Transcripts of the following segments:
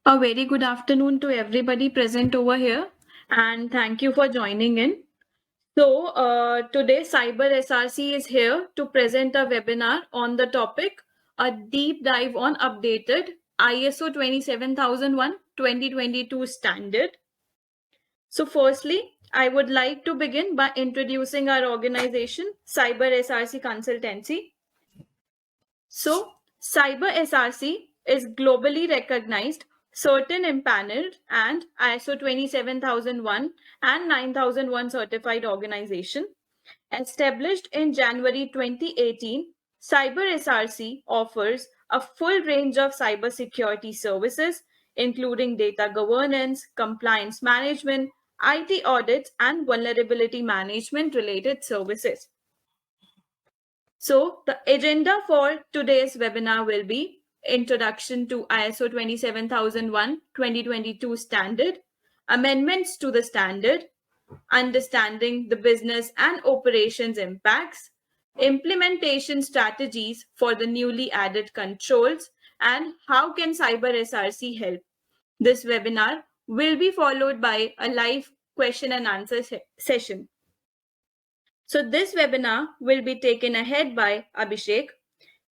A very good afternoon to everybody present over here, and thank you for joining in. Today CyberSRC is here to present a webinar on the topic, a deep dive on updated ISO 27001 2022 standard. So firstly, I would like to begin by introducing our organization, CyberSRC Consultancy. So, CyberSRC is globally recognized, certain impaneled, and ISO 27001 and 9001 certified organization. Established in January 2018, CyberSRC offers a full range of cybersecurity services, including data governance, compliance management, IT audits, and vulnerability management related services. So the agenda for today's webinar will be Introduction to ISO 27001 2022 standard, amendments to the standard, understanding the business and operations impacts, implementation strategies for the newly added controls, and how can CyberSRC help. This webinar will be followed by a live question and answer session. So this webinar will be taken ahead by Abhishek.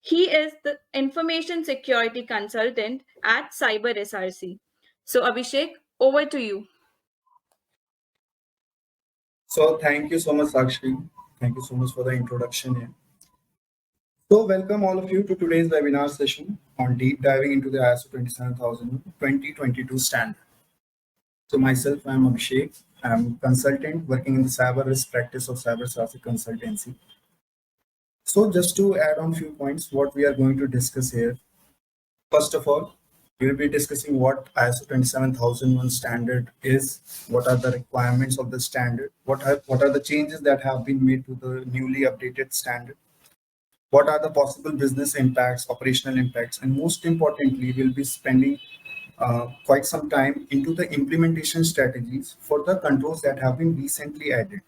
He is the information security consultant at CyberSRC. So Abhishek, over to you. So thank you so much, Sakshi. Thank you so much for the introduction here. So welcome all of you to today's webinar session on deep diving into the ISO 27000 2022 standard. So myself, I am Abhishek. I am a consultant working in the cyber risk practice of CyberSRC Consultancy. So just to add on few points, what we are going to discuss here. First of all, we will be discussing what ISO 27001 standard is, what are the requirements of the standard, what are the changes that have been made to the newly updated standard, what are the possible business impacts, operational impacts, and most importantly, we'll be spending quite some time into the implementation strategies for the controls that have been recently added.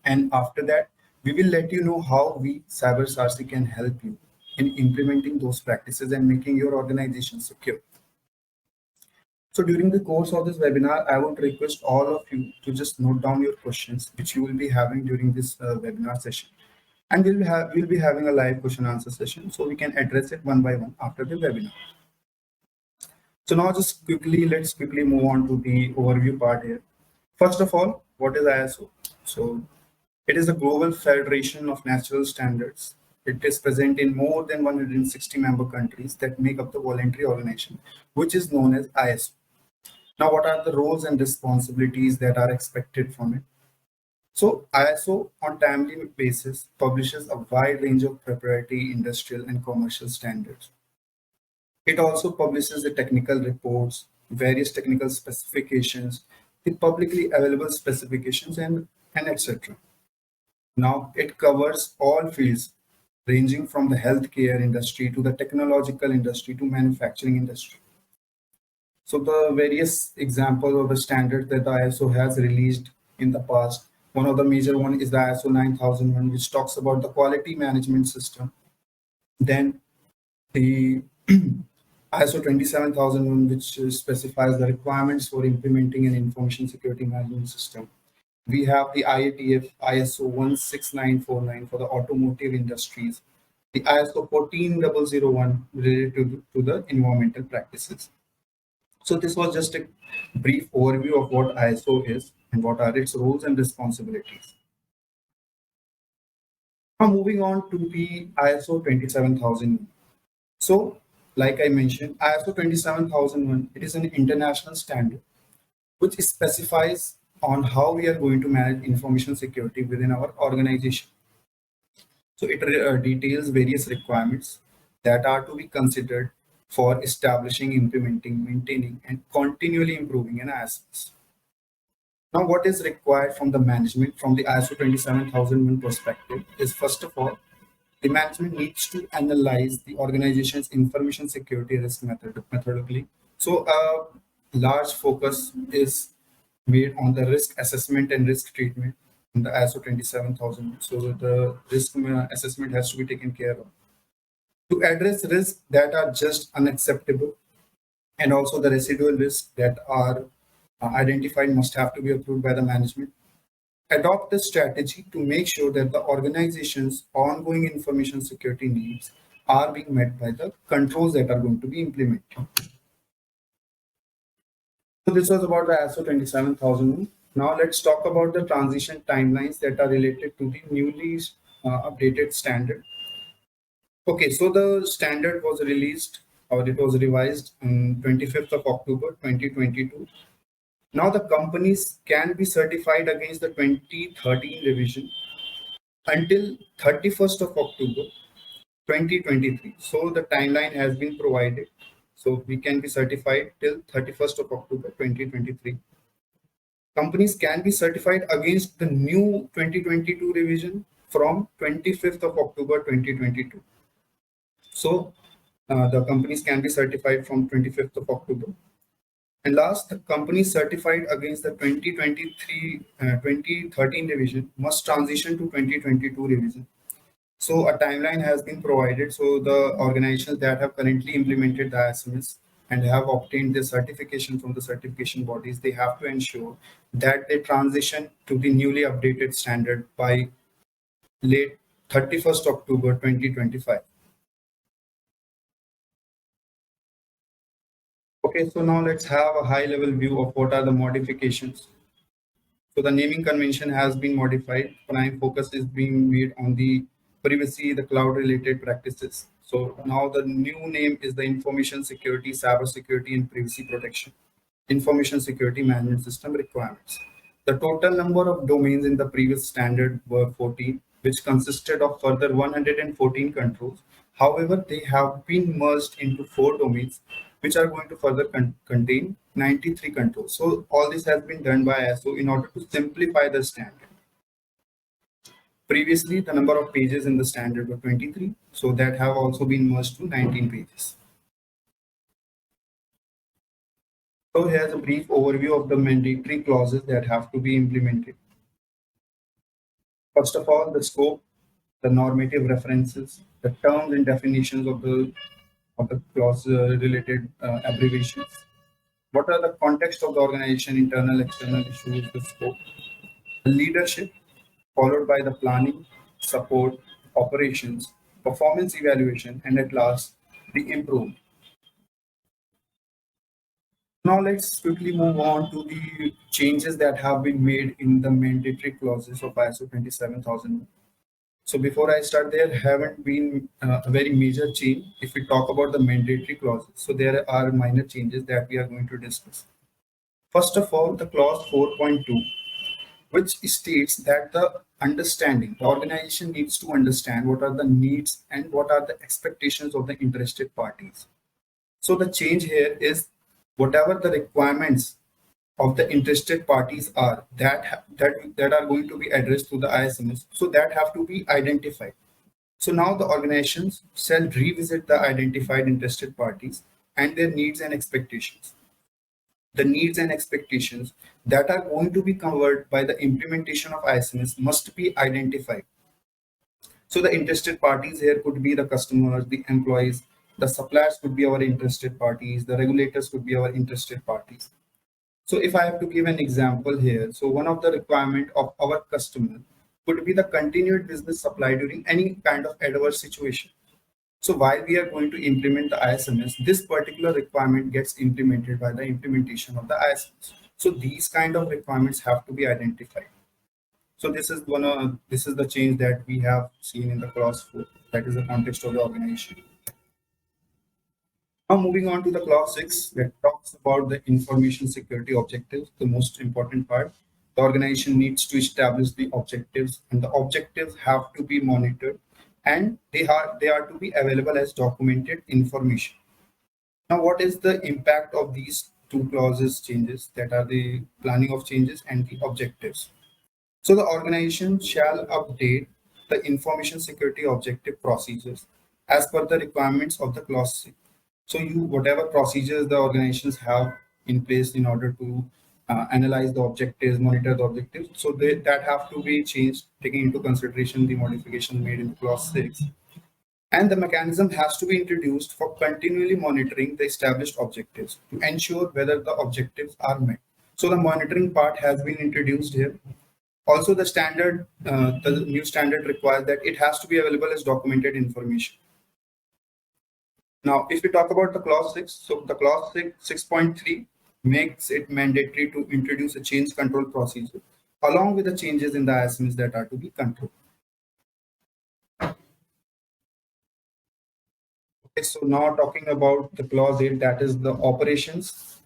And after that, we will let you know how we CyberSRC can help you in implementing those practices and making your organization secure. So during the course of this webinar, I would request all of you to just note down your questions, which you will be having during this webinar session. And we'll be having a live question answer session, so we can address it one by one after the webinar. So now let's quickly move on to the overview part here. First of all, what is ISO? So it is a global federation of natural standards. It is present in more than 160 member countries that make up the voluntary organization, which is known as ISO. Now, what are the roles and responsibilities that are expected from it? So ISO on timely basis publishes a wide range of proprietary, industrial, and commercial standards. It also publishes the technical reports, various technical specifications, the publicly available specifications, and etc. Now, it covers all fields ranging from the healthcare industry to the technological industry to manufacturing industry. So the various examples of the standards that the ISO has released in the past, one of the major one is the ISO 9001, which talks about the quality management system. Then the ISO 27001, which specifies the requirements for implementing an information security management system. We have the IATF ISO 16949 for the automotive industries, the ISO 14001 related to the environmental practices. So this was just a brief overview of what ISO is and what are its roles and responsibilities. Now moving on to the ISO 27001. So like I mentioned, ISO 27001, it is an international standard which specifies on how we are going to manage information security within our organization. So it details various requirements that are to be considered for establishing, implementing, maintaining, and continually improving an ISO. Now, what is required from the management from the ISO 27001 perspective is, first of all, the management needs to analyze the organization's information security risk methodically. So a large focus is made on the risk assessment and risk treatment in the ISO 27000. So the risk assessment has to be taken care of. To address risks that are just unacceptable, and also the residual risks that are identified must have to be approved by the management. Adopt a strategy to make sure that the organization's ongoing information security needs are being met by the controls that are going to be implemented. So this was about the ISO 27001. Now let's talk about the transition timelines that are related to the newly updated standard. Okay, so the standard was released or it was revised on 25th of October 2022. Now the companies can be certified against the 2013 revision until 31st of October 2023. So the timeline has been provided. So we can be certified till 31st of October 2023. Companies can be certified against the new 2022 revision from 25th of October 2022. So the companies can be certified from 25th of October. And last, the companies certified against the 2013 revision must transition to 2022 revision. So a timeline has been provided. So the organizations that have currently implemented the ISMS and have obtained the certification from the certification bodies, they have to ensure that they transition to the newly updated standard by late 31st October 2025. Okay, so now let's have a high level view of what are the modifications. So the naming convention has been modified. Prime focus is being made on the privacy, the cloud related practices. So now the new name is the Information Security, Cyber Security and Privacy Protection, Information Security Management System requirements. The total number of domains in the previous standard were 14, which consisted of further 114 controls. However, they have been merged into 4 domains, which are going to further contain 93 controls. So all this has been done by ISO in order to simplify the standard. Previously, the number of pages in the standard were 23, so that have also been merged to 19 pages. So here's a brief overview of the mandatory clauses that have to be implemented. First of all, the scope, the normative references, the terms and definitions of the clause related abbreviations. What are the context of the organization, internal, external issues, the scope, the leadership, followed by the planning, support, operations, performance evaluation, and at last, the improvement. Now let's quickly move on to the changes that have been made in the mandatory clauses of ISO 27000. So before I start, there haven't been a very major change if we talk about the mandatory clauses. So there are minor changes that we are going to discuss. First of all, the clause 4.2, which states that the organization needs to understand what are the needs and what are the expectations of the interested parties. So the change here is whatever the requirements of the interested parties are that are going to be addressed to the ISMS. So that have to be identified. So now the organizations shall revisit the identified interested parties and their needs and expectations. The needs and expectations that are going to be covered by the implementation of ISMS must be identified. So the interested parties here could be the customers, the employees, the suppliers could be our interested parties, the regulators could be our interested parties. So if I have to give an example here, so one of the requirement of our customer could be the continued business supply during any kind of adverse situation. So while we are going to implement the ISMS, this particular requirement gets implemented by the implementation of the ISMS. So these kind of requirements have to be identified. So this is the change that we have seen in the clause 4. That is the context of the organization. Now moving on to the clause 6 that talks about the information security objectives, the most important part. The organization needs to establish the objectives and the objectives have to be monitored and they are to be available as documented information. Now what is the impact of these two clauses changes, that are the planning of changes and the objectives? So the organization shall update the information security objective procedures as per the requirements of the clause 6. So whatever procedures the organizations have in place in order to analyze the objectives, monitor the objectives, so that have to be changed, taking into consideration the modification made in clause 6. And the mechanism has to be introduced for continually monitoring the established objectives to ensure whether the objectives are met. So the monitoring part has been introduced here. Also, the new standard requires that it has to be available as documented information. Now, if we talk about the clause 6, so the clause 6.3 makes it mandatory to introduce a change control procedure along with the changes in the ISMs that are to be controlled. Okay, so now talking about the clause 8, that is the operations.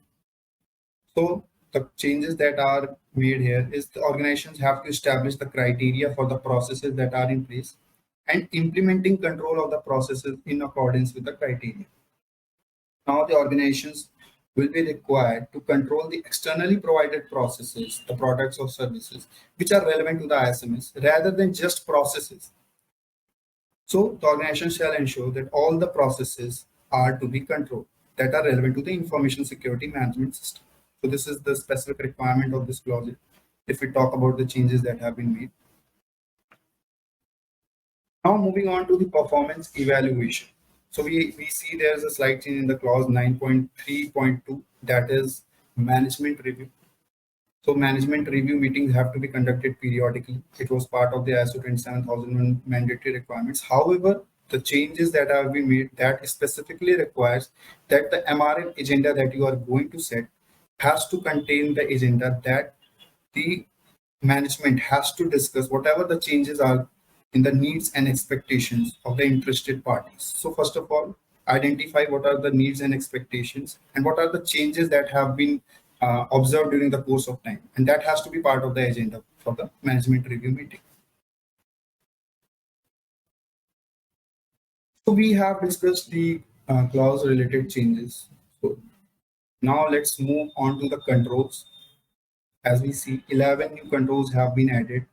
So the changes that are made here is the organizations have to establish the criteria for the processes that are in place and implementing control of the processes in accordance with the criteria. Now the organizations will be required to control the externally provided processes, the products or services, which are relevant to the ISMS rather than just processes. So the organization shall ensure that all the processes are to be controlled that are relevant to the information security management system. So this is the specific requirement of this clause if we talk about the changes that have been made. Now moving on to the performance evaluation. So we see there's a slight change in the clause 9.3.2, that is management review. So management review meetings have to be conducted periodically. It was part of the ISO 27001 mandatory requirements. However, the changes that have been made that specifically requires that the MRM agenda that you are going to set has to contain the agenda that the management has to discuss whatever the changes are in the needs and expectations of the interested parties. So first of all, identify what are the needs and expectations and what are the changes that have been observed during the course of time. And that has to be part of the agenda for the management review meeting. So we have discussed the clause related changes. So now let's move on to the controls. As we see, 11 new controls have been added,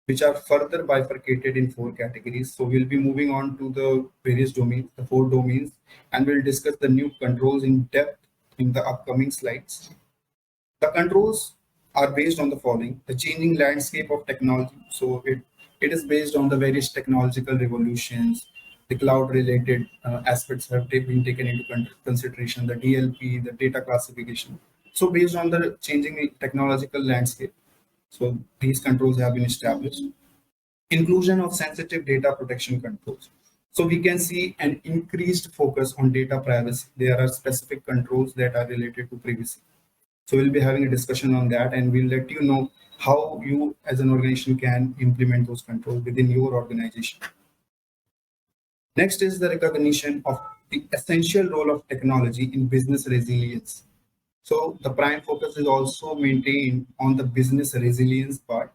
which are further bifurcated in 4 categories. So we'll be moving on to the various domains, the 4 domains, and we'll discuss the new controls in depth in the upcoming slides. The controls are based on the following: the changing landscape of technology. So it is based on the various technological revolutions, the cloud related aspects have been taken into consideration, the DLP, the data classification. So based on the changing technological landscape, so these controls have been established. Inclusion of sensitive data protection controls. So we can see an increased focus on data privacy. There are specific controls that are related to privacy. So we'll be having a discussion on that, and we'll let you know how you as an organization can implement those controls within your organization. Next is the recognition of the essential role of technology in business resilience. So the prime focus is also maintained on the business resilience part.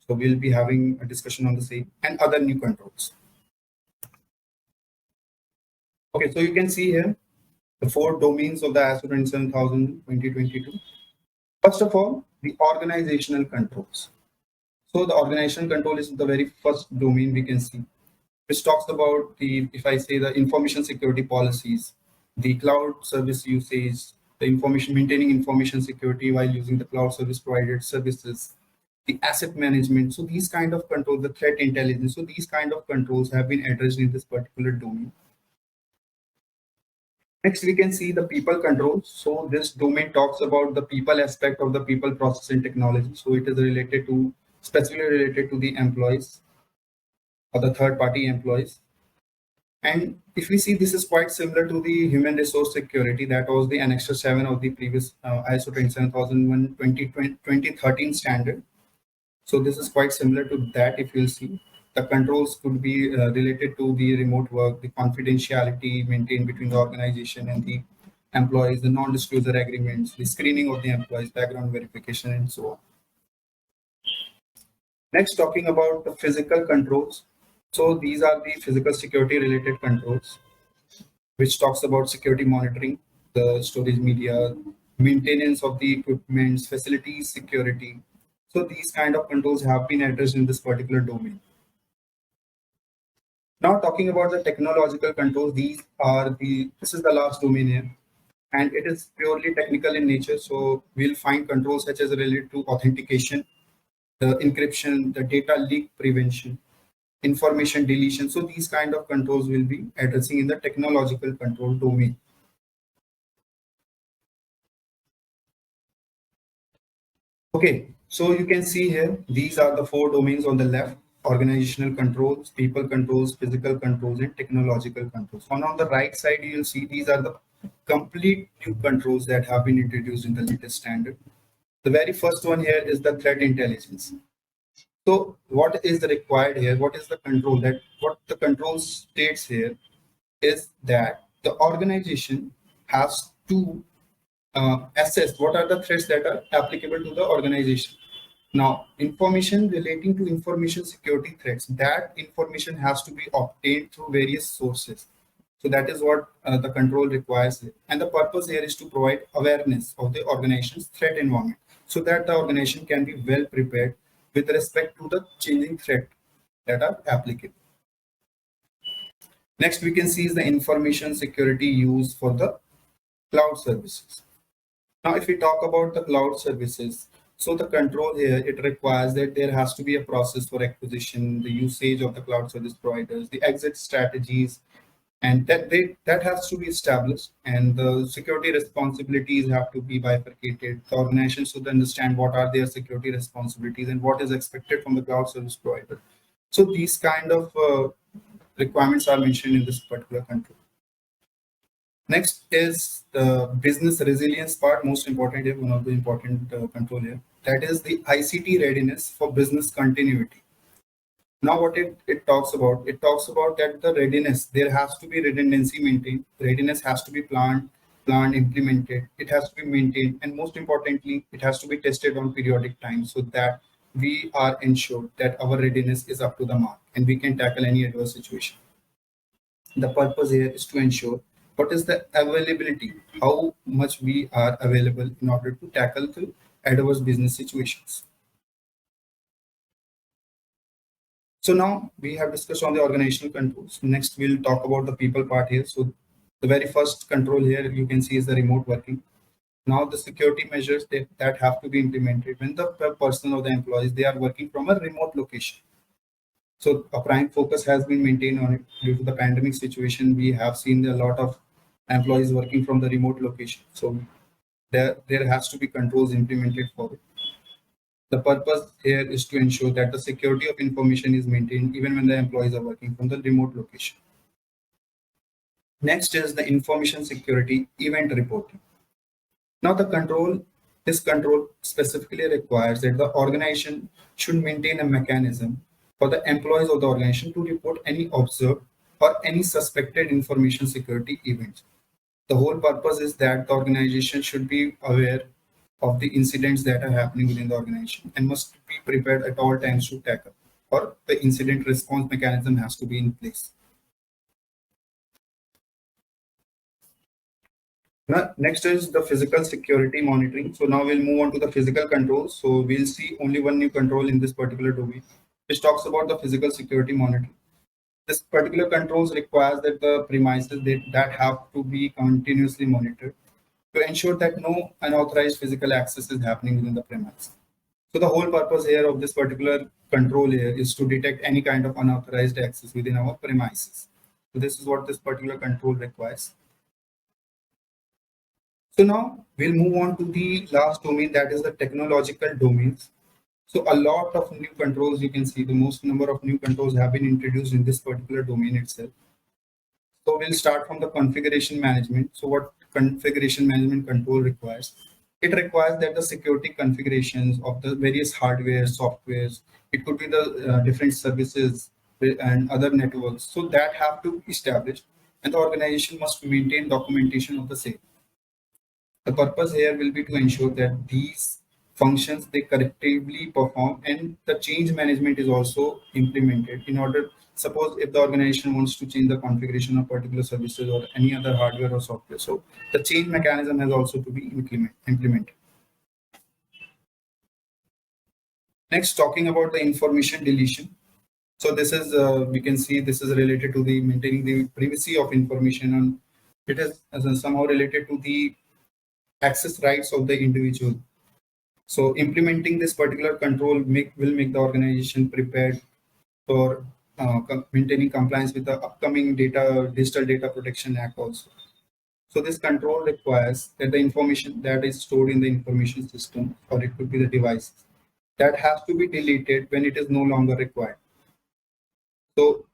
So we'll be having a discussion on the same and other new controls. Okay, so you can see here the 4 domains of the ISO 27000 2022. First of all, the organizational controls. So the organizational control is the very first domain we can see, which talks about the, if I say the information security policies, the cloud service usage, the information, maintaining information security while using the cloud service provided services, the asset management. So these kind of controls, the threat intelligence. So these kind of controls have been addressed in this particular domain. Next, we can see the people controls. So this domain talks about the people aspect of the people, process, and technology. So it is related to, specifically related to the employees or the third party employees. And if we see, this is quite similar to the human resource security that was the Annexure 7 of the previous ISO 27001 2013 standard. So this is quite similar to that. If you'll see, the controls could be related to the remote work, the confidentiality maintained between the organization and the employees, the non-disclosure agreements, the screening of the employees, background verification, and so on. Next, talking about the physical controls. So these are the physical security related controls, which talks about security monitoring, the storage media, maintenance of the equipments, facilities security. So these kind of controls have been addressed in this particular domain. Now talking about the technological controls, this is the last domain here, and it is purely technical in nature. So we'll find controls such as related to authentication, the encryption, the data leak prevention, information deletion. So these kind of controls will be addressing in the technological control domain. Okay, so you can see here, these are the 4 domains on the left: organizational controls, people controls, physical controls, and technological controls. And on the right side, you'll see these are the complete new controls that have been introduced in the latest standard. The very first one here is the threat intelligence. So what is the required here? What is the control? That what the control states here is that the organization has to assess what are the threats that are applicable to the organization. Now, information relating to information security threats, that information has to be obtained through various sources. So that is what the control requires. And the purpose here is to provide awareness of the organization's threat environment so that the organization can be well prepared with respect to the changing threat that are applicable. Next, we can see is the information security used for the cloud services. Now, if we talk about the cloud services, so the control here, it requires that there has to be a process for acquisition, the usage of the cloud service providers, the exit strategies, and that has to be established, and the security responsibilities have to be bifurcated. The organization should understand what are their security responsibilities and what is expected from the cloud service provider. So these kind of requirements are mentioned in this particular control. Next is the business resilience part, most important here, one of the important control here. That is the ICT readiness for business continuity. Now what it talks about that the readiness, there has to be redundancy maintained. Readiness has to be planned, implemented. It has to be maintained. And most importantly, it has to be tested on periodic time so that we are ensured that our readiness is up to the mark and we can tackle any adverse situation. The purpose here is to ensure what is the availability, how much we are available in order to tackle the adverse business situations. So now we have discussed on the organizational controls. Next, we'll talk about the people part here. So the very first control here you can see is the remote working. Now the security measures that have to be implemented when the person or the employees, they are working from a remote location. So a prime focus has been maintained on it. Due to the pandemic situation, we have seen a lot of employees working from the remote location. So there has to be controls implemented for it. The purpose here is to ensure that the security of information is maintained even when the employees are working from the remote location. Next is the information security event reporting. Now this control specifically requires that the organization should maintain a mechanism for the employees of the organization to report any observed or any suspected information security events. The whole purpose is that the organization should be aware of the incidents that are happening within the organization and must be prepared at all times to tackle, or the incident response mechanism has to be in place. Now, next is the physical security monitoring. So now we'll move on to the physical controls. So we'll see only one new control in this particular domain, which talks about the physical security monitoring. This particular controls requires that the premises that have to be continuously monitored to ensure that no unauthorized physical access is happening within the premise. So the whole purpose here of this particular control here is to detect any kind of unauthorized access within our premises. So this is what this particular control requires. So now we'll move on to the last domain, that is the technological domains. So a lot of new controls, you can see the most number of new controls have been introduced in this particular domain itself. So we'll start from the configuration management. So what configuration management control requires? It requires that the security configurations of the various hardware, softwares, it could be the different services and other networks. So that have to be established, and the organization must maintain documentation of the same. The purpose here will be to ensure that these functions they correctly perform, and the change management is also implemented in order. Suppose if the organization wants to change the configuration of particular services or any other hardware or software, so the change mechanism has also to be implemented. Next, talking about the information deletion. So this is we can see this is related to the maintaining the privacy of information, and it is somehow related to the access rights of the individual. So implementing this particular control will make the organization prepared for maintaining compliance with the upcoming Digital Data Protection Act also. So this control requires that the information that is stored in the information system, or it could be the device, that has to be deleted when it is no longer required. So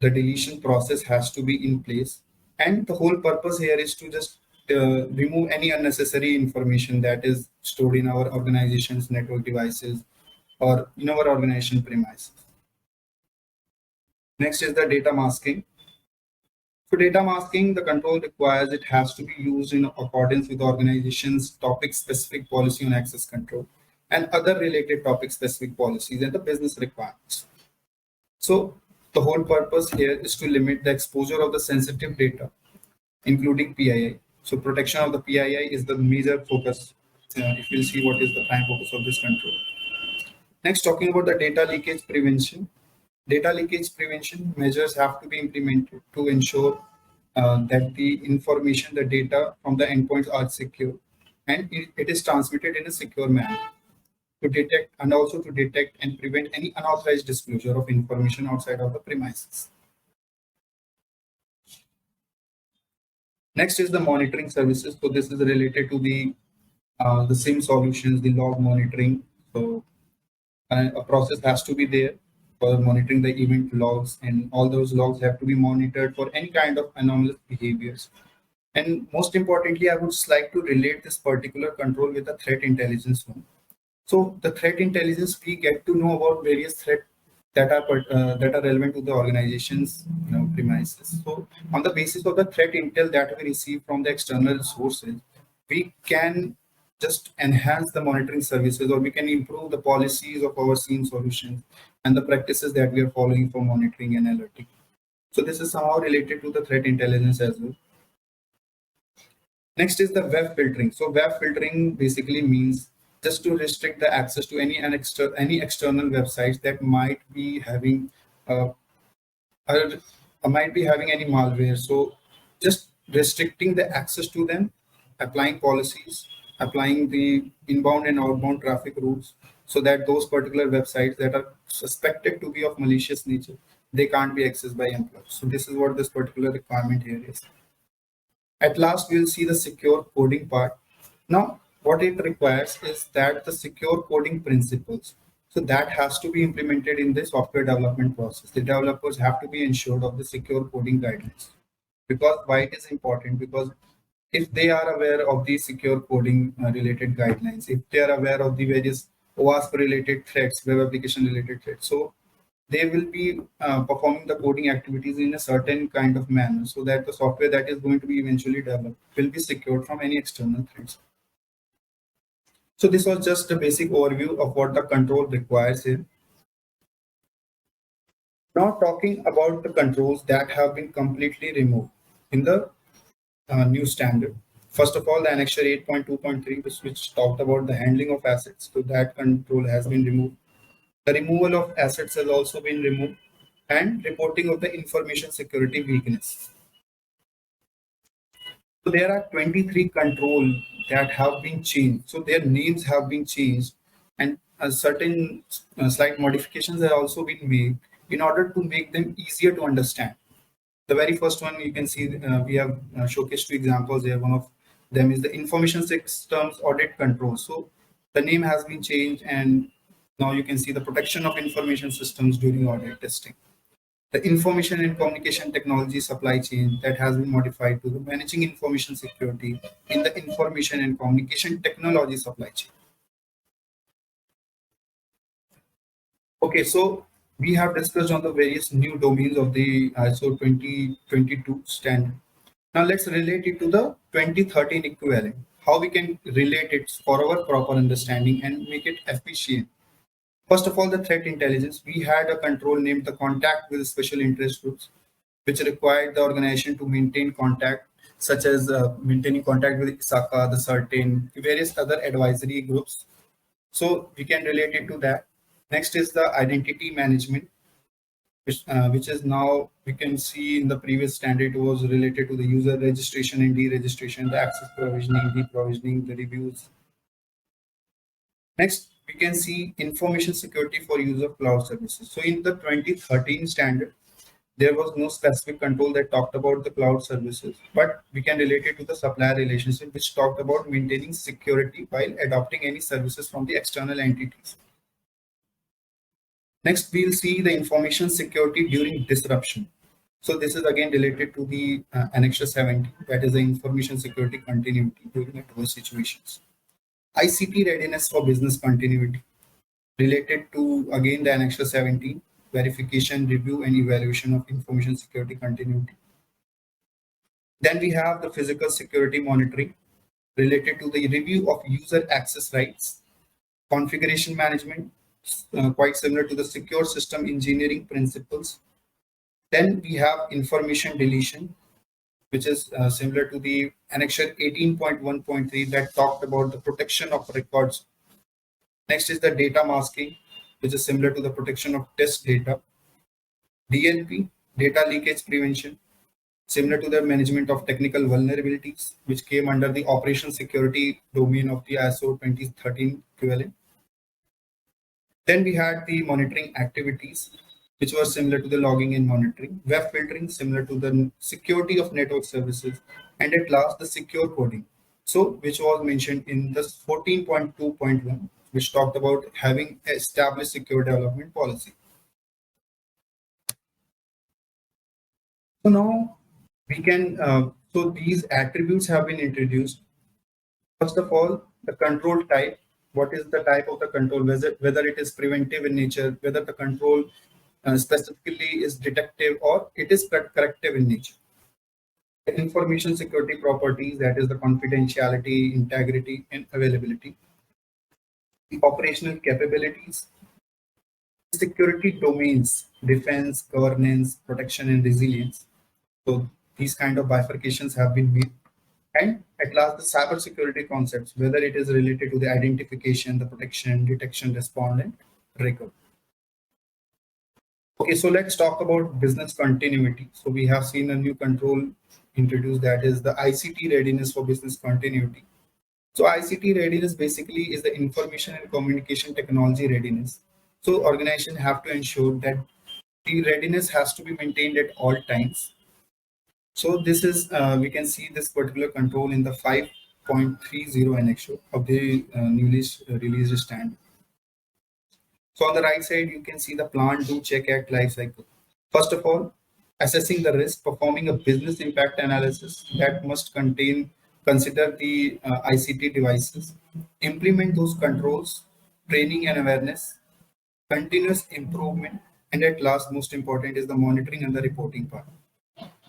the deletion process has to be in place, and the whole purpose here is to just remove any unnecessary information that is stored in our organization's network devices or in our organization premises. Next is the data masking. So data masking, the control requires it has to be used in accordance with the organization's topic-specific policy on access control and other related topic-specific policies and the business requirements. So the whole purpose here is to limit the exposure of the sensitive data, including PII. So protection of the PII is the major focus. If you see what is the prime focus of this control. Next, talking about the data leakage prevention. Data leakage prevention measures have to be implemented to ensure that the information, the data from the endpoints are secure and it is transmitted in a secure manner to detect and also to detect and prevent any unauthorized disclosure of information outside of the premises. Next is the monitoring services. So this is related to the SIM solutions, the log monitoring. So a process has to be there for monitoring the event logs, and all those logs have to be monitored for any kind of anomalous behaviors. And most importantly, I would like to relate this particular control with the threat intelligence one. So the threat intelligence, we get to know about various threats that are relevant to the organization's premises. So on the basis of the threat intel that we receive from the external sources, we can just enhance the monitoring services, or we can improve the policies of our SIEM solutions and the practices that we are following for monitoring and alerting. So this is somehow related to the threat intelligence as well. Next is the web filtering. So web filtering basically means just to restrict the access to any external websites that might be having any malware. So just restricting the access to them, applying policies, applying the inbound and outbound traffic routes, so that those particular websites that are suspected to be of malicious nature, they can't be accessed by employees. So this is what this particular requirement here is. At last, we'll see the secure coding part. Now, what it requires is that the secure coding principles, so that has to be implemented in the software development process. The developers have to be ensured of the secure coding guidelines. Because why it is important? Because if they are aware of the secure coding related guidelines, if they are aware of the various OWASP related threats, web application related threats, so they will be performing the coding activities in a certain kind of manner, so that the software that is going to be eventually developed will be secured from any external threats. So this was just a basic overview of what the control requires here. Now talking about the controls that have been completely removed in the new standard. First of all, the Annexure 8.2.3, which talked about the handling of assets. So that control has been removed. The removal of assets has also been removed, and reporting of the information security weakness. So there are 23 controls that have been changed. So their names have been changed, and certain slight modifications have also been made in order to make them easier to understand. The very first one you can see, we have showcased two examples here. One of them is the information systems audit control. So the name has been changed, and now you can see the protection of information systems during audit testing. The information and communication technology supply chain, that has been modified to the managing information security in the information and communication technology supply chain. Okay, so we have discussed on the various new domains of the ISO 2022 standard. Now let's relate it to the 2013 equivalent. How we can relate it for our proper understanding and make it efficient. First of all, the threat intelligence. We had a control named the contact with special interest groups, which required the organization to maintain contact, such as maintaining contact with ISACA, the certain various other advisory groups. So we can relate it to that. Next is the identity management, which is now we can see in the previous standard was related to the user registration and deregistration, the access provisioning, deprovisioning, the reviews. Next, we can see information security for use of cloud services. So in the 2013 standard, there was no specific control that talked about the cloud services, but we can relate it to the supplier relationship, which talked about maintaining security while adopting any services from the external entities. Next, we'll see the information security during disruption. So this is again related to the Annexure 70, that is the information security continuity during adverse situations. ICT readiness for business continuity, related to again the Annexure 17, verification, review, and evaluation of information security continuity. Then we have the physical security monitoring, related to the review of user access rights, configuration management, quite similar to the secure system engineering principles. Then we have information deletion, which is similar to the Annexure 18.1.3 that talked about the protection of records. Next is the data masking, which is similar to the protection of test data. DLP, data leakage prevention, similar to the management of technical vulnerabilities, which came under the operation security domain of the ISO 2013 equivalent. Then we had the monitoring activities, which were similar to the logging and monitoring, web filtering, similar to the security of network services, and at last the secure coding. So, which was mentioned in the 14.2.1, which talked about having established secure development policy. So now we can, so these attributes have been introduced. First of all, the control type. What is the type of the control? Whether it is preventive in nature, whether the control specifically is detective or it is corrective in nature. The information security properties, that is the confidentiality, integrity, and availability. The operational capabilities, security domains, defense, governance, protection, and resilience. So these kind of bifurcations have been made. And at last, the cybersecurity concepts, whether it is related to the identification, the protection, detection, response, and recovery. Okay, so let's talk about business continuity. So we have seen a new control introduced, that is the ICT readiness for business continuity. So ICT readiness basically is the information and communication technology readiness. So organization have to ensure that the readiness has to be maintained at all times. So this is, we can see this particular control in the 5.30 annexure of the newly released standard. So on the right side, you can see the plan, do, check, act life cycle. First of all, assessing the risk, performing a business impact analysis that must consider the ICT devices, implement those controls, training and awareness, continuous improvement, and at last, most important is the monitoring and the reporting part.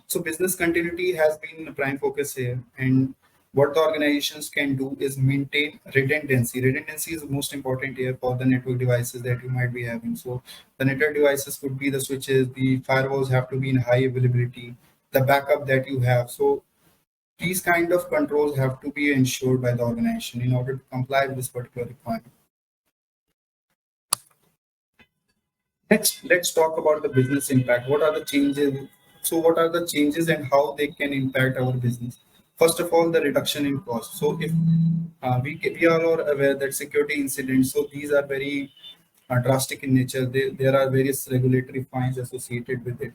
So business continuity has been the prime focus here, and what the organizations can do is maintain redundancy. Redundancy is most important here for the network devices that you might be having. So the network devices could be the switches, the firewalls have to be in high availability, the backup that you have. So these kind of controls have to be ensured by the organization in order to comply with this particular requirement. Next, let's talk about the business impact. What are the changes? So what are the changes and how they can impact our business? First of all, the reduction in cost. So if we are all aware that security incidents, so these are very drastic in nature. There are various regulatory fines associated with it.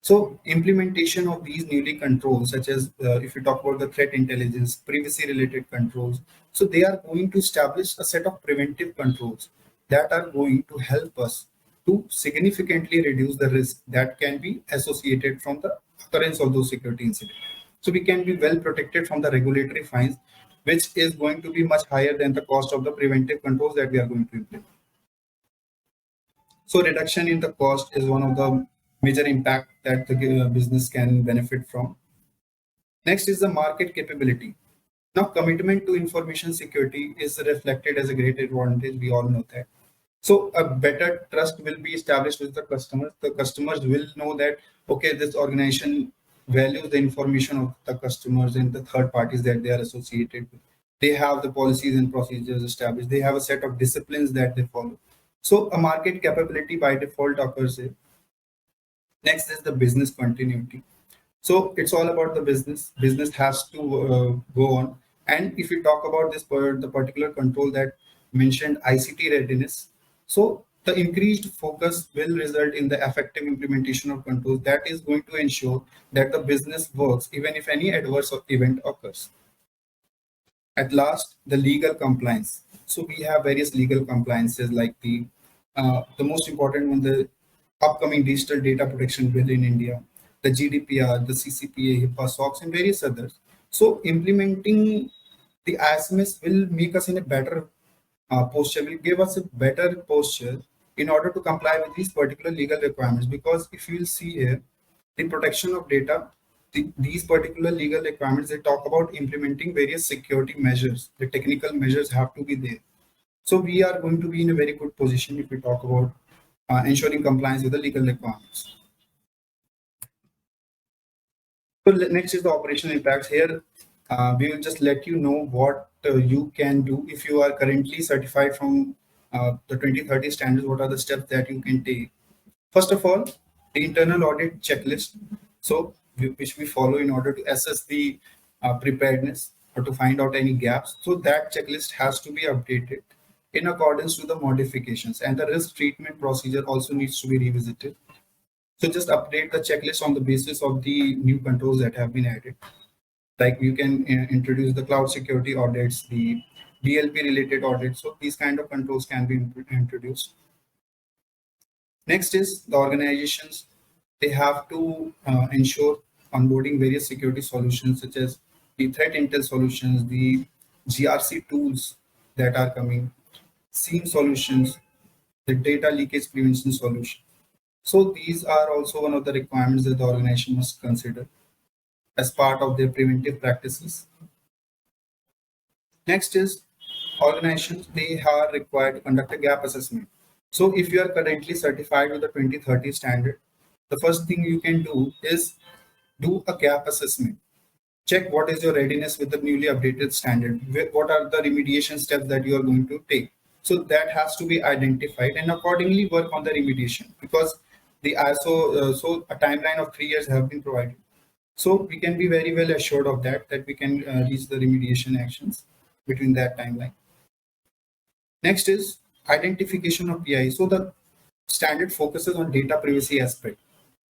So implementation of these newly controls, such as if you talk about the threat intelligence, privacy related controls, so they are going to establish a set of preventive controls that are going to help us to significantly reduce the risk that can be associated from the occurrence of those security incidents. So we can be well protected from the regulatory fines, which is going to be much higher than the cost of the preventive controls that we are going to implement. So reduction in the cost is one of the major impact that the business can benefit from. Next is the market capability. Now, commitment to information security is reflected as a great advantage. We all know that. So a better trust will be established with the customers. The customers will know that, okay, this organization values the information of the customers and the third parties that they are associated with. They have the policies and procedures established. They have a set of disciplines that they follow. So a market capability by default occurs here. Next is the business continuity. So it's all about the business. Business has to go on. And if you talk about this the particular control that mentioned ICT readiness. So the increased focus will result in the effective implementation of controls that is going to ensure that the business works even if any adverse event occurs. At last, the legal compliance. So we have various legal compliances like the most important one, the upcoming digital data protection bill in India, the GDPR, the CCPA, HIPAA, SOX, and various others. So implementing the ISMS will make us in a better posture, will give us a better posture in order to comply with these particular legal requirements. Because if you will see here, the protection of data, these particular legal requirements, they talk about implementing various security measures. The technical measures have to be there. So we are going to be in a very good position if we talk about ensuring compliance with the legal requirements. So next is the operational impacts. Here, we will just let you know what you can do if you are currently certified from the 2030 standards. What are the steps that you can take? First of all, the internal audit checklist. So which we follow in order to assess the preparedness or to find out any gaps. So that checklist has to be updated in accordance to the modifications, and the risk treatment procedure also needs to be revisited. So just update the checklist on the basis of the new controls that have been added. Like you can introduce the cloud security audits, the DLP related audits. So these kind of controls can be introduced. Next is the organizations. They have to ensure onboarding various security solutions such as the threat intel solutions, the GRC tools that are coming, SIEM solutions, the data leakage prevention solution. So these are also one of the requirements that the organization must consider as part of their preventive practices. Next is organizations, they are required to conduct a gap assessment. So if you are currently certified with the 2030 standard, the first thing you can do is do a gap assessment. Check what is your readiness with the newly updated standard. What are the remediation steps that you are going to take? So that has to be identified and accordingly work on the remediation, because the ISO, so a timeline of 3 years have been provided. So we can be very well assured of that we can reach the remediation actions between that timeline. Next is identification of PI. So the standard focuses on data privacy aspect.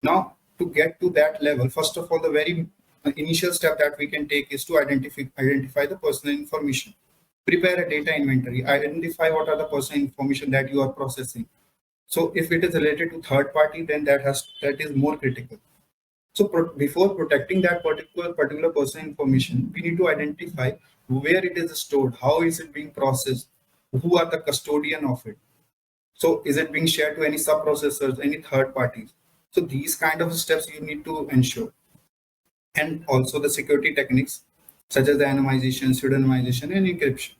Now, to get to that level, first of all, the very initial step that we can take is to identify the personal information. Prepare a data inventory. Identify what are the personal information that you are processing. So if it is related to third party, then that is more critical. So before protecting that particular personal information, we need to identify where it is stored, how is it being processed, who are the custodian of it. So is it being shared to any sub-processors, any third parties? So these kind of steps you need to ensure. And also the security techniques such as the anonymization, pseudonymization, and encryption.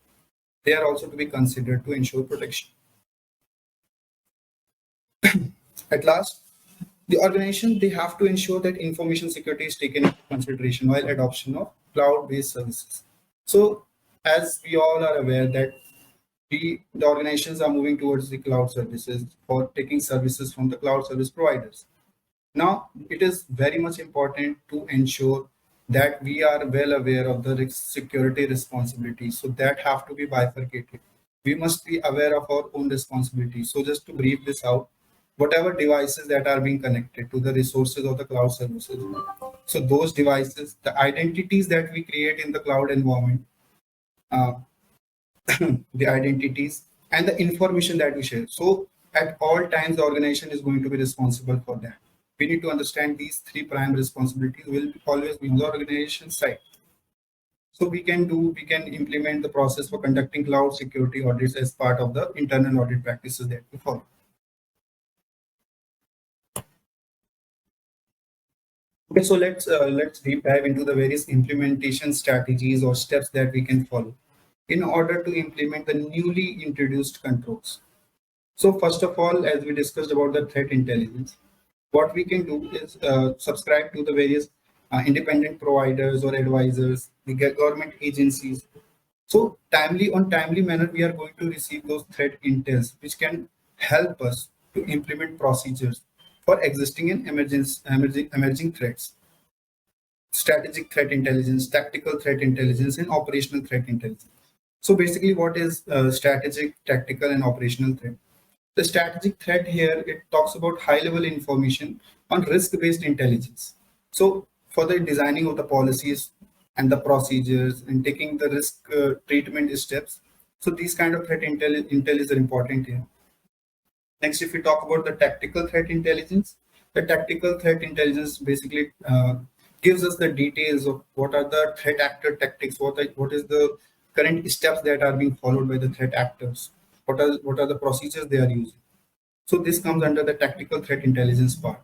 They are also to be considered to ensure protection. At last, the organization, they have to ensure that information security is taken into consideration while adoption of cloud-based services. So as we all are aware that the organizations are moving towards the cloud services or taking services from the cloud service providers. Now, it is very much important to ensure that we are well aware of the security responsibilities. So that have to be bifurcated. We must be aware of our own responsibilities. So just to brief this out, whatever devices that are being connected to the resources of the cloud services. So those devices, the identities that we create in the cloud environment, the identities and the information that we share. So at all times, the organization is going to be responsible for that. We need to understand these three prime responsibilities will always be on the organization side. So we can implement the process for conducting cloud security audits as part of the internal audit practices that we follow. Okay, so let's deep dive into the various implementation strategies or steps that we can follow in order to implement the newly introduced controls. So first of all, as we discussed about the threat intelligence, what we can do is subscribe to the various independent providers or advisors, the government agencies. So timely manner, we are going to receive those threat intels, which can help us to implement procedures for existing and emerging threats. Strategic threat intelligence, tactical threat intelligence, and operational threat intelligence. So basically, what is strategic, tactical, and operational threat? The strategic threat here, it talks about high-level information on risk-based intelligence. So for the designing of the policies and the procedures and taking the risk treatment steps, so these kind of threat intel is important here. Next, if we talk about the tactical threat intelligence, the tactical threat intelligence basically gives us the details of what are the threat actor tactics, what is the current steps that are being followed by the threat actors, what are the procedures they are using. So this comes under the tactical threat intelligence part.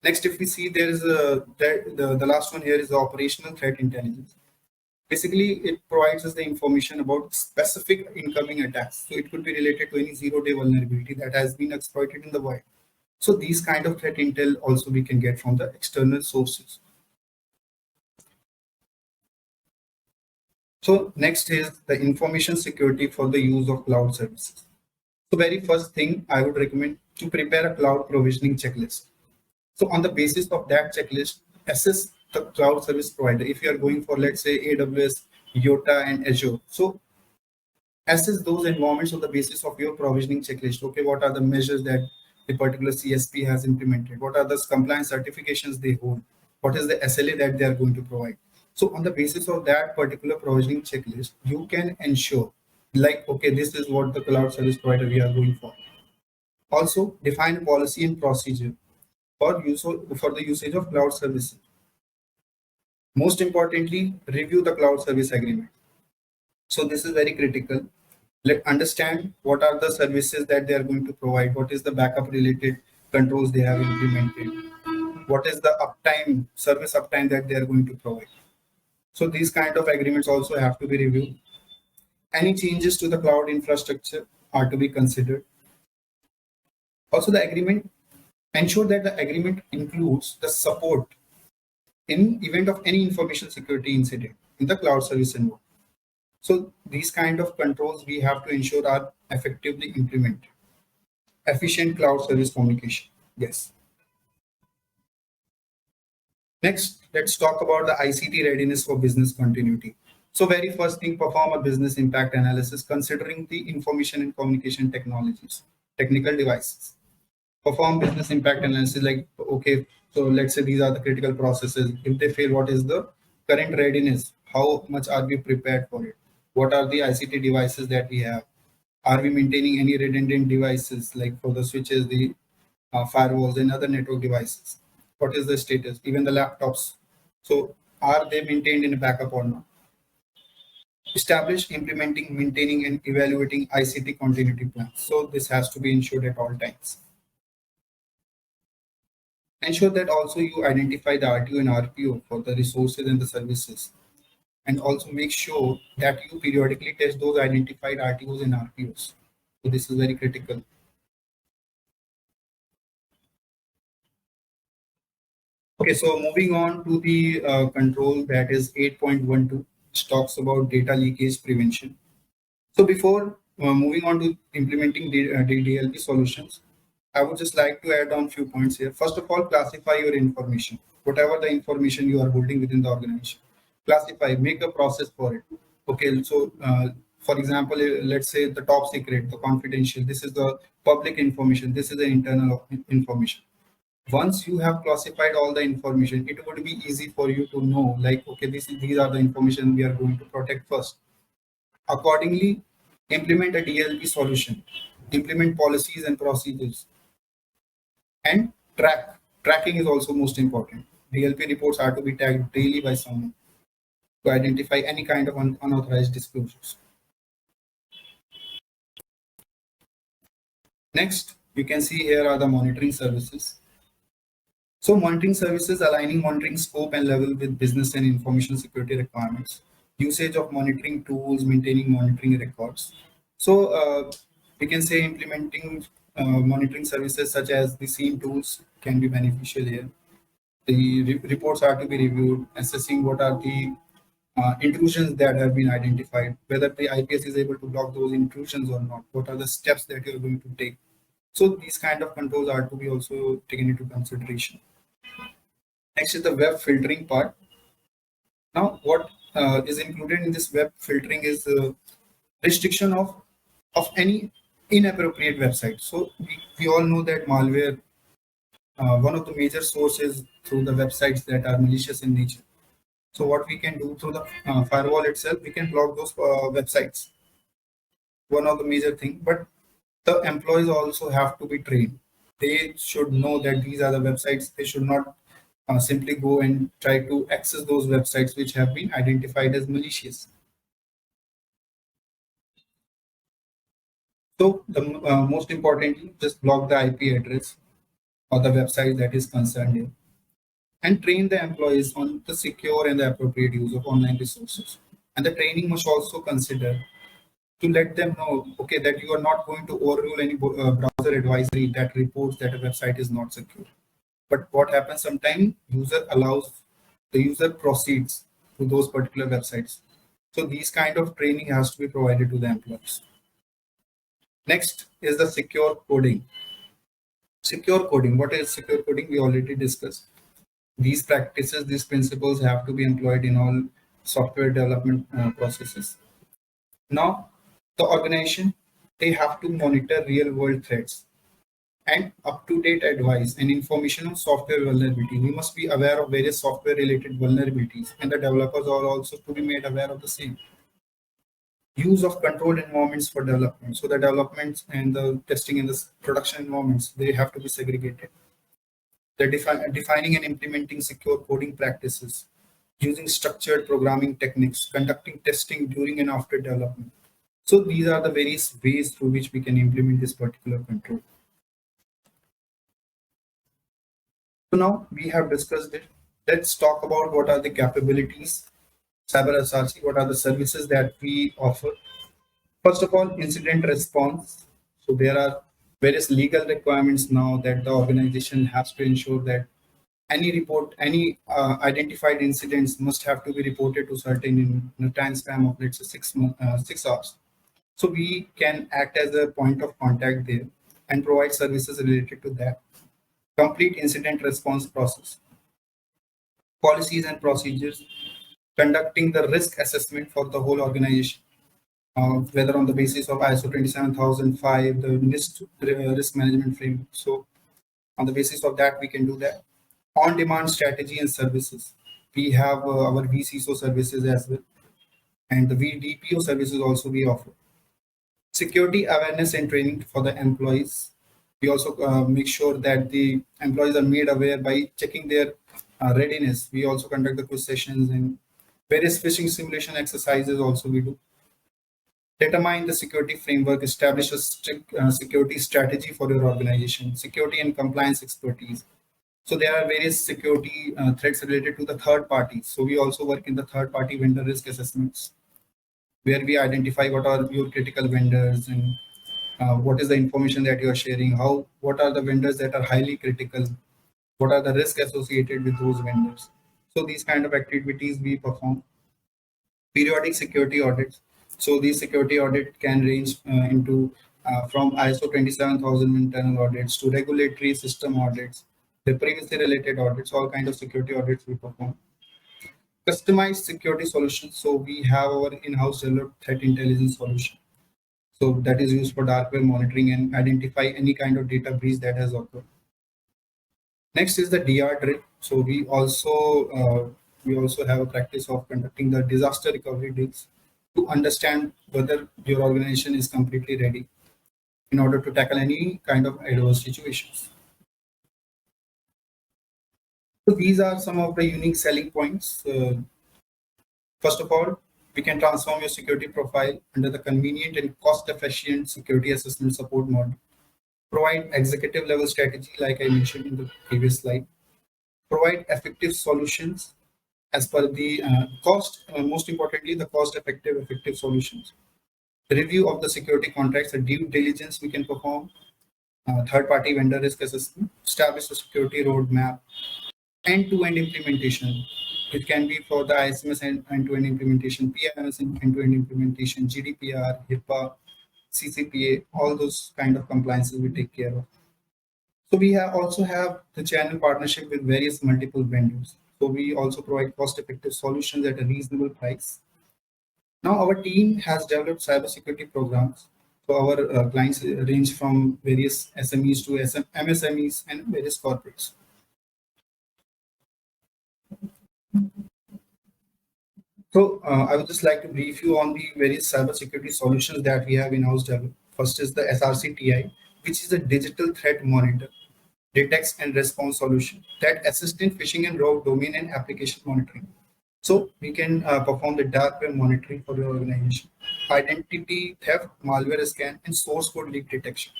Next, if we see there is the last one here is the operational threat intelligence. Basically, it provides us the information about specific incoming attacks. So it could be related to any zero-day vulnerability that has been exploited in the wild. So these kind of threat intel also we can get from the external sources. So next is the information security for the use of cloud services. So very first thing I would recommend to prepare a cloud provisioning checklist. So on the basis of that checklist, assess the cloud service provider. If you are going for, let's say, AWS, Iota, and Azure, so assess those environments on the basis of your provisioning checklist. Okay, what are the measures that the particular CSP has implemented? What are the compliance certifications they hold? What is the SLA that they are going to provide? So on the basis of that particular provisioning checklist, you can ensure, like, okay, this is what the cloud service provider we are going for. Also, define a policy and procedure for the usage of cloud services. Most importantly, review the cloud service agreement. So this is very critical. Let understand what are the services that they are going to provide, what is the backup related controls they have implemented, what is the uptime, service uptime that they are going to provide. So these kind of agreements also have to be reviewed. Any changes to the cloud infrastructure are to be considered. Also, the agreement, ensure that the agreement includes the support in event of any information security incident in the cloud service environment. So these kind of controls we have to ensure are effectively implemented. Efficient cloud service communication. Yes. Next, let's talk about the ICT readiness for business continuity. So very first thing, perform a business impact analysis considering the information and communication technologies, technical devices. Perform business impact analysis like, okay, so let's say these are the critical processes. If they fail, what is the current readiness? How much are we prepared for it? What are the ICT devices that we have? Are we maintaining any redundant devices like for the switches, the firewalls, and other network devices? What is the status? Even the laptops. So are they maintained in a backup or not? Establish, implementing, maintaining, and evaluating ICT continuity plans. So this has to be ensured at all times. Ensure that also you identify the RTO and RPO for the resources and the services. And also make sure that you periodically test those identified RTOs and RPOs. So this is very critical. Okay, so moving on to the control that is 8.12, which talks about data leakage prevention. So before moving on to implementing the DLP solutions, I would just like to add on few points here. First of all, classify your information, whatever the information you are holding within the organization. Classify, make a process for it. Okay, so for example, let's say the top secret, the confidential, this is the public information, this is the internal information. Once you have classified all the information, it would be easy for you to know, like, okay, these are the information we are going to protect first. Accordingly, implement a DLP solution, implement policies and procedures, and tracking is also most important. DLP reports are to be tagged daily by someone to identify any kind of unauthorized disclosures. Next, you can see here are the monitoring services. So monitoring services, aligning monitoring scope and level with business and information security requirements, usage of monitoring tools, maintaining monitoring records. So we can say implementing monitoring services such as the SIEM tools can be beneficial here. The reports are to be reviewed, assessing what are the intrusions that have been identified, whether the IPS is able to block those intrusions or not, what are the steps that you're going to take. So these kind of controls are to be also taken into consideration. Next is the web filtering part. Now, what is included in this web filtering is restriction of any inappropriate website. So we all know that malware, one of the major sources through the websites that are malicious in nature. So what we can do through the firewall itself, we can block those websites. One of the major thing, but the employees also have to be trained. They should know that these are the websites. They should not simply go and try to access those websites which have been identified as malicious. So the most importantly, just block the IP address or the website that is concerned here, and train the employees on the secure and the appropriate use of online resources. And the training must also consider to let them know, okay, that you are not going to overrule any browser advisory that reports that a website is not secure. But what happens sometimes, the user proceeds to those particular websites. So these kind of training has to be provided to the employees. Next is the secure coding. Secure coding. What is secure coding? We already discussed. These practices, these principles have to be employed in all software development processes. Now, the organization, they have to monitor real world threats and up-to-date advice and information on software vulnerability. We must be aware of various software related vulnerabilities, and the developers are also to be made aware of the same. Use of controlled environments for development. So the developments and the testing in the production environments, they have to be segregated. They're defining and implementing secure coding practices, using structured programming techniques, conducting testing during and after development. So these are the various ways through which we can implement this particular control. So now we have discussed it. Let's talk about what are the capabilities, CyberSRC, what are the services that we offer. First of all, incident response. So there are various legal requirements now that the organization has to ensure that any identified incidents must have to be reported to certain in a time span of let's say 6 hours. So we can act as a point of contact there and provide services related to that. Complete incident response process, policies and procedures, conducting the risk assessment for the whole organization, whether on the basis of ISO 27005, the NIST risk management framework. So on the basis of that, we can do that. On-demand strategy and services. We have our vCISO services as well, and the VDPO services also we offer. Security awareness and training for the employees. We also make sure that the employees are made aware by checking their readiness. We also conduct the quiz sessions and various phishing simulation exercises also we do. Determine the security framework, establish a strict security strategy for your organization, security and compliance expertise. So there are various security threats related to the third parties. So we also work in the third party vendor risk assessments, where we identify what are your critical vendors and what is the information that you are sharing, what are the vendors that are highly critical, what are the risks associated with those vendors. So these kind of activities we perform. Periodic security audits. So these security audit can range into from ISO 27000 internal audits to regulatory system audits, the privacy related audits, all kind of security audits we perform. Customized security solutions. So we have our in-house developed threat intelligence solution. So that is used for dark web monitoring and identify any kind of data breach that has occurred. Next is the DR drill. So we also have a practice of conducting the disaster recovery drills to understand whether your organization is completely ready in order to tackle any kind of adverse situations. So these are some of the unique selling points. First of all, we can transform your security profile under the convenient and cost-efficient security assessment support model. Provide executive level strategy, like I mentioned in the previous slide. Provide effective solutions as per the cost, most importantly, the effective solutions. The review of the security contracts, the due diligence we can perform, third-party vendor risk assessment, establish a security roadmap, end-to-end implementation. It can be for the ISMS end-to-end implementation, PIMS end-to-end implementation, GDPR, HIPAA, CCPA, all those kind of compliances we take care of. So we also have the channel partnership with various multiple vendors. So we also provide cost-effective solutions at a reasonable price. Now our team has developed cybersecurity programs. So our clients range from various SMEs to MSMEs and various corporates. So I would just like to brief you on the various cybersecurity solutions that we have in-house developed. First is the SRC which is a digital threat monitor, detects and response solution that assists in phishing and rogue domain and application monitoring. So we can perform the dark web monitoring for your organization, identity theft, malware scan, and source code leak detection.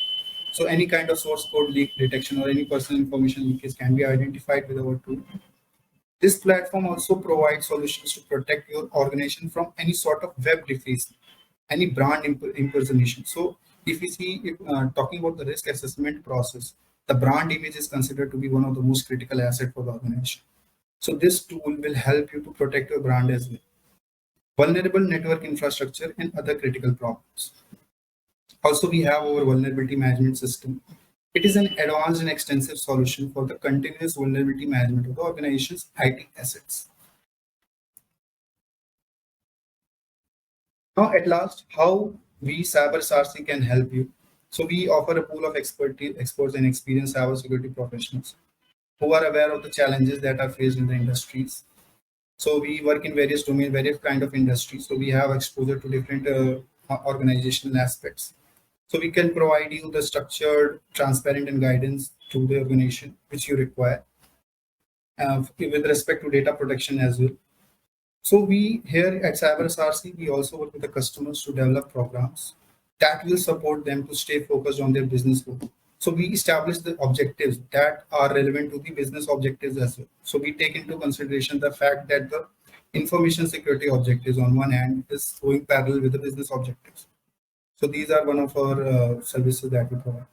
So any kind of source code leak detection or any personal information leakage can be identified with our tool. This platform also provides solutions to protect your organization from any sort of web defacing, any brand impersonation. So if we see, talking about the risk assessment process, the brand image is considered to be one of the most critical asset for the organization. So this tool will help you to protect your brand as well. Vulnerable network infrastructure and other critical problems. Also, we have our vulnerability management system. It is an advanced and extensive solution for the continuous vulnerability management of the organization's IT assets. Now, at last, how we CyberSRC can help you. So we offer a pool of experts and experienced cybersecurity professionals who are aware of the challenges that are faced in the industries. So we work in various domains, various kind of industries. So we have exposure to different organizational aspects. So we can provide you the structured, transparent, and guidance to the organization which you require with respect to data protection as well. So we here at CyberSRC, we also work with the customers to develop programs that will support them to stay focused on their business goals. So we establish the objectives that are relevant to the business objectives as well. So we take into consideration the fact that the information security objectives on one hand is going parallel with the business objectives. So these are one of our services that we provide.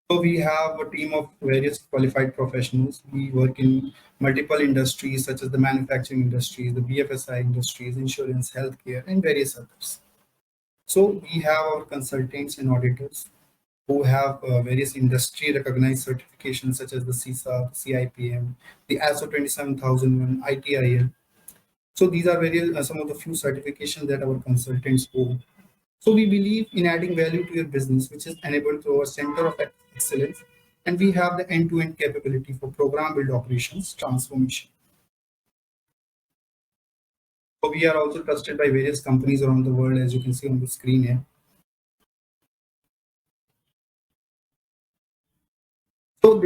So we have a team of various qualified professionals. We work in multiple industries such as the manufacturing industries, the BFSI industries, insurance, healthcare, and various others. So we have our consultants and auditors who have various industry recognized certifications such as the CISA, CIPM, the ISO27001, ITIL. So these are various some of the few certifications that our consultants hold. So we believe in adding value to your business, which is enabled through our center of excellence, and we have the end-to-end capability for program build operations transformation. So we are also trusted by various companies around the world, as you can see on the screen here. So